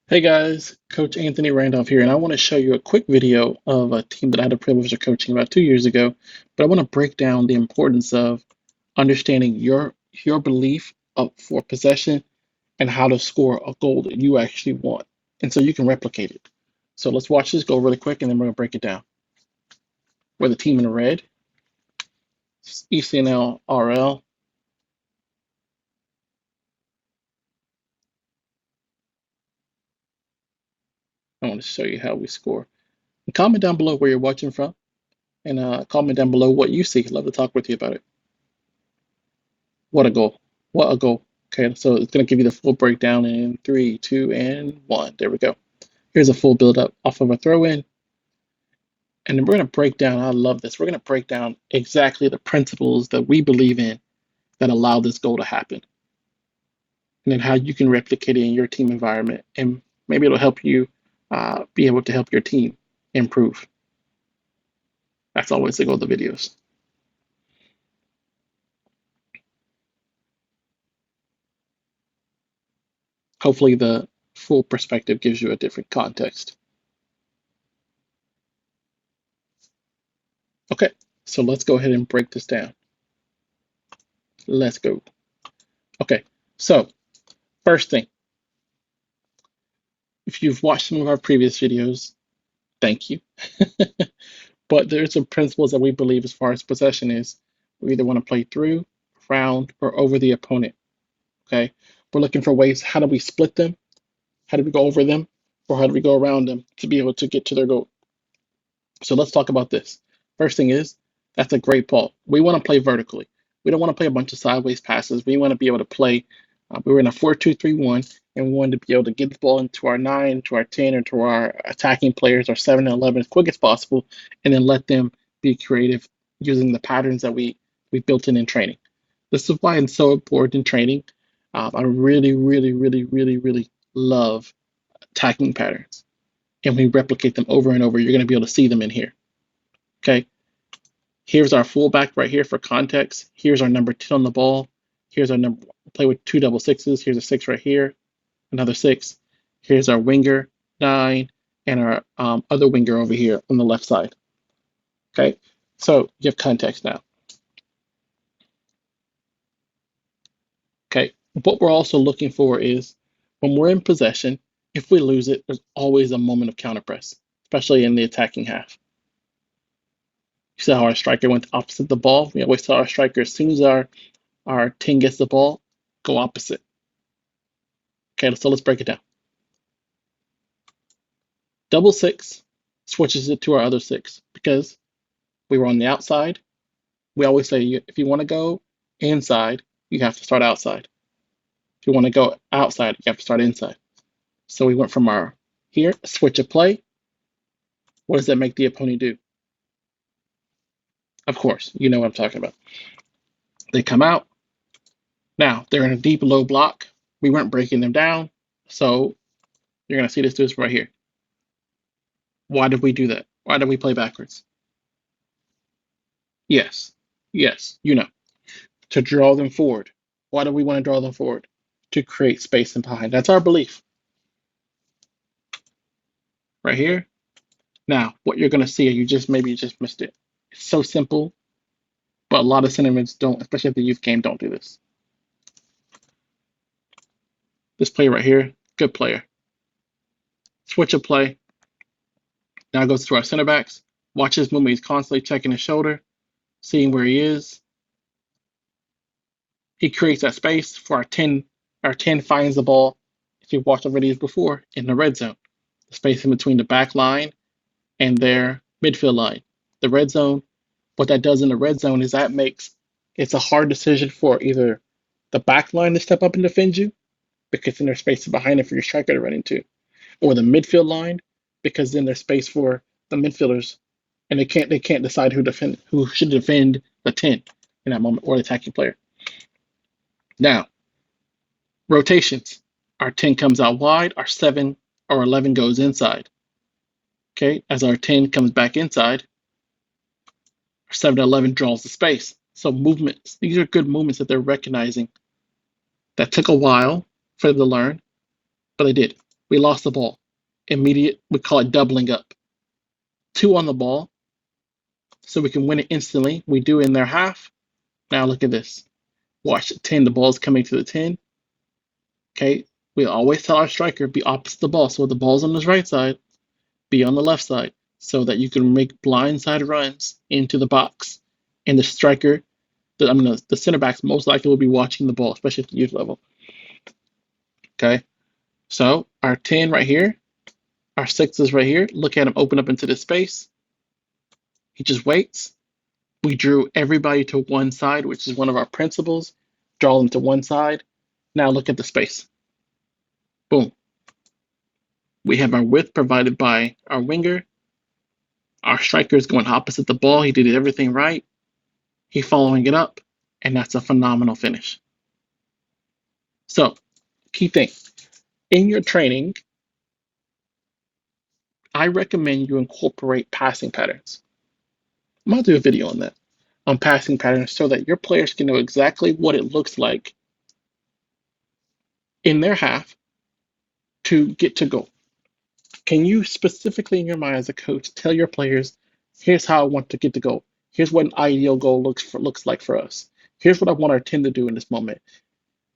Hey guys, Coach Anthony Randolph here, and I want to show you a quick video of a team that I had the privilege of coaching about 2 years ago. But I want to break down the importance of understanding your belief of for possession and how to score a goal that you actually want, and so you can replicate it. So let's watch this go really quick, and then we're gonna break it down. We're the team in red, ECNL RL. I want to show you how we score. And comment down below where you're watching from, and comment down below what you see. I'd love to talk with you about it. What a goal. What a goal. Okay, so it's going to give you the full breakdown in three, two, and one. There we go. Here's a full build up off of a throw in. And then we're going to break down, I love this. We're going to break down exactly the principles that we believe in that allow this goal to happen. And then how you can replicate it in your team environment. And maybe it'll help you be able to help your team improve. That's always the goal of the videos. Hopefully, the full perspective gives you a different context. Okay, so let's go ahead and break this down. Let's go. Okay, so first thing, if you've watched some of our previous videos, thank you. But there's some principles that we believe as far as possession is. We either want to play through, around, or over the opponent. Okay, we're looking for ways. How do we split them? How do we go over them? Or how do we go around them to be able to get to their goal? So let's talk about this. First thing is, that's a great ball. We want to play vertically. We don't want to play a bunch of sideways passes. We want to be able to play. We were in a 4-2-3-1, and we wanted to be able to get the ball into our 9, to our 10, or to our attacking players, our 7 and 11 as quick as possible, and then let them be creative using the patterns that we built in training. This is why it's so important in training. I really, really, really, really, really love attacking patterns, and we replicate them over and over. You're going to be able to see them in here. Okay, here's our fullback right here for context. Here's our number 10 on the ball. Here's our number, play with two double sixes. Here's a 6 right here, another 6. Here's our winger, 9, and our other winger over here on the left side. Okay, so you have context now. Okay, what we're also looking for is when we're in possession, if we lose it, there's always a moment of counterpress, especially in the attacking half. You see how our striker went opposite the ball? We always tell our striker as soon as our 10 gets the ball, go opposite. Okay, so let's break it down. Double 6 switches it to our other 6 because we were on the outside. We always say if you want to go inside, you have to start outside. If you want to go outside, you have to start inside. So we went from our here, switch of play. What does that make the opponent do? Of course, you know what I'm talking about. They come out. Now, they're in a deep low block. We weren't breaking them down. So you're going to see this right here. Why did we do that? Why did we play backwards? Yes, yes, you know, to draw them forward. Why do we want to draw them forward? To create space and behind. That's our belief. Right here. Now, what you're going to see, maybe you just missed it. It's so simple, but a lot of sentiments don't, especially at the youth game, don't do this. This player right here, good player. Switch of play. Now it goes to our center backs. Watch his movement. He's constantly checking his shoulder, seeing where he is. He creates that space for our 10. Our 10 finds the ball, if you've watched the videos before, in the red zone. The space in between the back line and their midfield line. The red zone, what that does in the red zone is it's a hard decision for either the back line to step up and defend you, because then there's space behind it for your striker to run into, or the midfield line, because then there's space for the midfielders, and they can't decide who should defend the 10 in that moment, or the attacking player. Now, rotations. Our 10 comes out wide, our 7 or 11 goes inside. Okay, as our 10 comes back inside, our 7 to 11 draws the space. So movements, these are good movements that they're recognizing. That took a while for them to learn, but they did. We lost the ball. Immediate, we call it doubling up. 2 on the ball, so we can win it instantly. We do in their half. Now look at this. Watch 10, the ball's coming to the 10. Okay, we always tell our striker, be opposite the ball. So the ball's on his right side, be on the left side, so that you can make blindside runs into the box. And the striker, the center backs most likely will be watching the ball, especially at the youth level. Okay, so our 10 right here, our 6 is right here. Look at him open up into this space. He just waits. We drew everybody to one side, which is one of our principles. Draw them to one side. Now look at the space. Boom. We have our width provided by our winger. Our striker is going opposite the ball. He did everything right. He following it up, and that's a phenomenal finish. So, key thing. In your training, I recommend you incorporate passing patterns. I'm going to do a video on that, on passing patterns, so that your players can know exactly what it looks like in their half to get to goal. Can you specifically in your mind as a coach tell your players, here's how I want to get to goal. Here's what an ideal goal looks like for us. Here's what I want our team to do in this moment.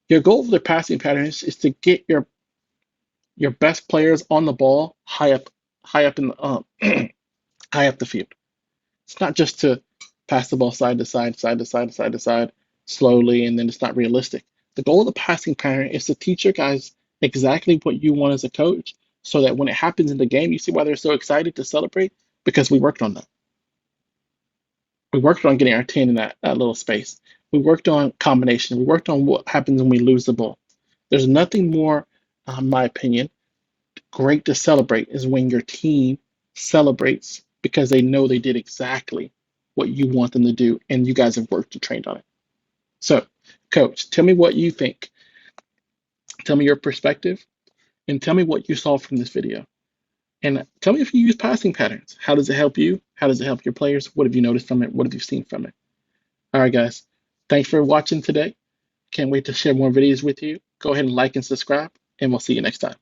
Your goal for the passing patterns is to get your best players on the ball high up in the high up the field. It's not just to pass the ball side to side, side to side, side to side, slowly, and then it's not realistic. The goal of the passing pattern is to teach your guys exactly what you want as a coach, so that when it happens in the game, you see why they're so excited to celebrate, because we worked on that. We worked on getting our 10 in that little space. We worked on combination. We worked on what happens when we lose the ball. There's nothing more, in my opinion, great to celebrate is when your team celebrates because they know they did exactly what you want them to do, and you guys have worked and trained on it. So, coach, tell me what you think. Tell me your perspective, and tell me what you saw from this video. And tell me if you use passing patterns. How does it help you? How does it help your players? What have you noticed from it? What have you seen from it? All right, guys. Thanks for watching today. Can't wait to share more videos with you. Go ahead and like and subscribe, and we'll see you next time.